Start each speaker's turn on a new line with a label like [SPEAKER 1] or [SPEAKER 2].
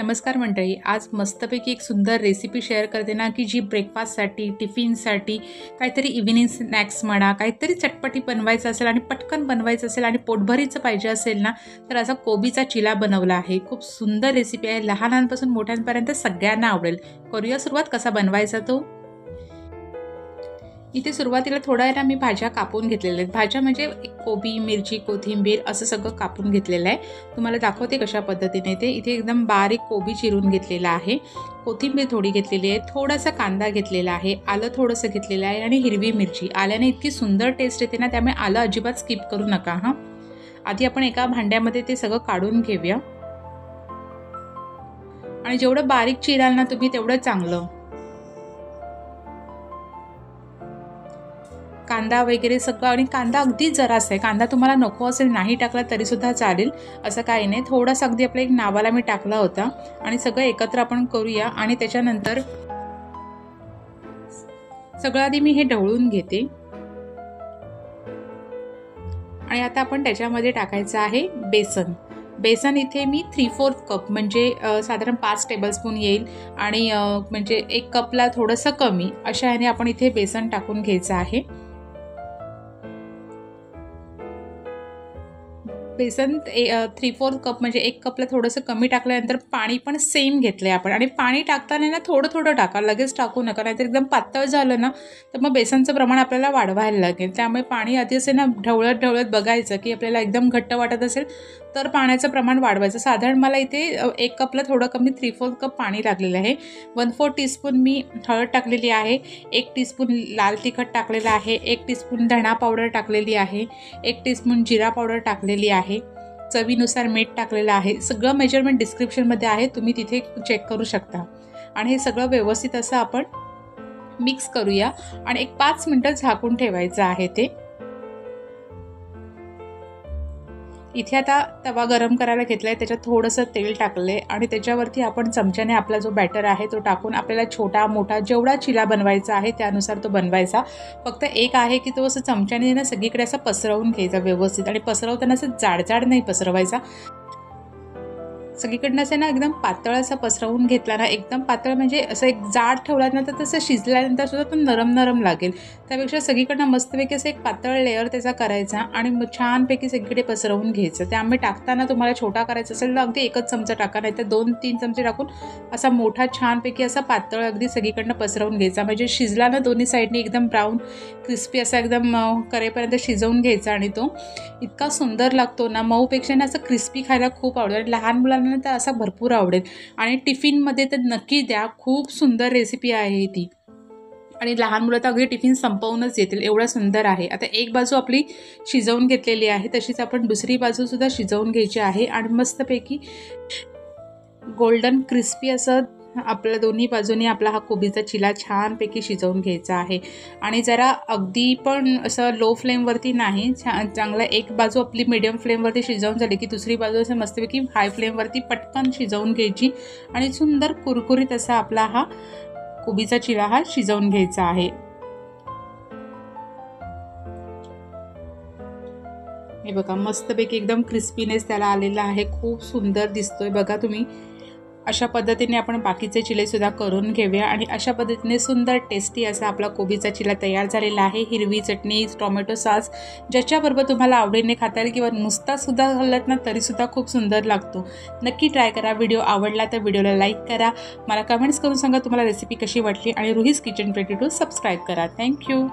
[SPEAKER 1] नमस्कार मंडळी, आज मस्तपैकी एक सुंदर रेसिपी शेअर करते ना, की जी ब्रेकफास्टसाठी, टिफिनसाठी, काहीतरी इव्हिनिंग स्नॅक्स म्हणा, काहीतरी चटपटी बनवायचं असेल आणि पटकन बनवायचं असेल आणि पोटभरीचं पाहिजे असेल ना, तर असा कोबीचा चिला बनवला आहे. खूप सुंदर रेसिपी आहे. लहानांपासून मोठ्यांपर्यंत सगळ्यांना आवडेल. करूया सुरुवात कसा बनवायचा तो. इथे सुरुवातीला थोडा आहे ना मी भाज्या कापून घेतलेल्या आहेत. भाज्या म्हणजे एक कोबी, मिरची, कोथिंबीर असं सगळं कापून घेतलेलं आहे. तुम्हाला दाखवते कशा पद्धतीने ते. इथे एकदम बारीक कोबी चिरून घेतलेला आहे, कोथिंबीर थोडी घेतलेली आहे, थोडासा कांदा घेतलेला आहे, आलं थोडंसं घेतलेलं आहे आणि हिरवी मिरची. आल्याने इतकी सुंदर टेस्ट येते ना, त्यामुळे आलं अजिबात स्किप करू नका हां. आधी आपण एका भांड्यामध्ये ते सगळं काढून घेऊया आणि जेवढं बारीक चिराल ना तुम्ही तेवढं चांगलं. कांदा वगैरे सगळं, आणि कांदा अगदी जरासा आहे. कांदा तुम्हाला नको असेल नाही टाकला तरीसुद्धा चालेल, असं काही नाही. थोडासा अगदी आपल्या एक नावाला मी टाकला होता. आणि सगळं एकत्र आपण करूया. आणि त्याच्यानंतर सगळं आधी मी हे ढवळून घेते. आणि आता आपण त्याच्यामध्ये टाकायचं आहे बेसन. बेसन इथे मी 3/4 कप म्हणजे साधारण 5 टेबलस्पून येईल. आणि म्हणजे 1 कपला थोडंसं कमी अशा ह्याने आपण इथे बेसन टाकून घ्यायचं आहे. बेसन 3/4 कप म्हणजे 1 कपला थोडंसं कमी टाकल्यानंतर पाणी पण सेम घेतलं आहे आपण. आणि पाणी टाकताना ना थोडं थोडं टाका, लगेच टाकू नका, नाहीतर एकदम पातळ झालं ना तर मग बेसनचं प्रमाण आपल्याला वाढवायला लागेल. त्यामुळे पाणी आधी असे ना ढवळत ढवळत बघायचं की आपल्याला एकदम घट्ट वाटत असेल तर पाण्याचं प्रमाण वाढवायचं. साधारण मला इथे 1 कपला थोडं कमी 3/4 कप पाणी लागलेलं आहे. 1/4 टीस्पून मी हळद टाकलेली आहे, 1 टीस्पून लाल तिखट टाकलेलं आहे, 1 टीस्पून धणा पावडर टाकलेली आहे, 1 टीस्पून जिरा पावडर टाकलेली आहे, चवीनुसार मीठ टाकलेलं आहे. सगळं मेजरमेंट डिस्क्रिप्शनमध्ये आहे, तुम्ही तिथे चेक करू शकता. आणि हे सगळं व्यवस्थित असं आपण मिक्स करूया आणि एक 5 मिनटं झाकून ठेवायचं आहे ते. इथे आता तवा गरम करायला घेतला आहे, त्याच्यात थोडंसं तेल टाकलं आहे आणि त्याच्यावरती आपण चमच्याने आपला जो बॅटर आहे तो टाकून आपल्याला छोटा मोठा जेवढा चिला बनवायचा आहे त्यानुसार तो बनवायचा. फक्त एक आहे की तो असं चमच्याने ना सगळीकडे असं पसरवून घ्यायचा व्यवस्थित. आणि पसरवताना असं जाड नाही पसरवायचा, सगळीकडनं असं ना एकदम पातळ असं पसरवून घेतला ना, एकदम पातळ म्हणजे असं एक जाड ठेवल्यानंतर तसं शिजल्यानंतर सुद्धा तो नरम लागेल. त्यापेक्षा सगळीकडनं मस्तपैकी असं एक पातळ लेअर त्याचा करायचा आणि मग छानपैकी सगळीकडे पसरवून घ्यायचं. त्यामुळे टाकताना तुम्हाला छोटा करायचा असेल तर अगदी 1च चमचा टाका, नाही तर 2-3 चमचे टाकून असा मोठा छानपैकी असा पातळ अगदी सगळीकडनं पसरवून घ्यायचा. म्हणजे शिजला ना दोन्ही साईडने एकदम ब्राऊन क्रिस्पी असा एकदम करेपर्यंत शिजवून घ्यायचा. आणि तो इतका सुंदर लागतो ना, मऊपेक्षा ना असं क्रिस्पी खायला खूप आवडेल. आणि लहान मुलांना तर असा भरपूर आवडेल. आणि टिफिनमध्ये तर नक्की द्या, खूप सुंदर रेसिपी आहे ती. आणि लहान मुलं तर अगदी टिफिन संपवूनच येतील, एवढं सुंदर आहे. आता एक बाजू आपली शिजवून घेतलेली आहे, तशीच आपण दुसरी बाजूसुद्धा शिजवून घ्यायची आहे. आणि मस्तपैकी गोल्डन क्रिस्पी असं आपल्या दोन्ही बाजूनी आपला हा कोबीचा चिला छानपैकी शिजवून घ्यायचा आहे. आणि जरा अगदी पण असं लो फ्लेमवरती नाही, चांगला एक बाजू आपली मीडियम फ्लेमवरती शिजवून झाली की दुसरी बाजू असं मस्तपैकी हाय फ्लेमवरती पटकन शिजवून घ्यायची. आणि सुंदर कुरकुरीत असा आपला हा कोबीचा चिला हा शिजवून घ्यायचा आहे. हे बघा मस्तपैकी एकदम क्रिस्पीनेस त्याला आलेला आहे, खूप सुंदर दिसतोय बघा तुम्ही. अशा पद्धतीने आपण बाकीचे चिलेसुद्धा करून घेऊया. आणि अशा पद्धतीने सुंदर टेस्टी असा आपला कोबीचा चिला तयार झालेला आहे. हिरवी चटणी, टोमॅटो सॉस ज्याच्याबरोबर तुम्हाला आवडीने खाता येईल किंवा नुसतासुद्धा खाल्लात ना तरीसुद्धा खूप सुंदर लागतो. नक्की ट्राय करा. व्हिडिओ आवडला तर व्हिडिओला लाईक करा, मला कमेंट्स करून सांगा तुम्हाला रेसिपी कशी वाटली. आणि रुहीज किचन 22 सबस्क्राईब करा. थँक्यू.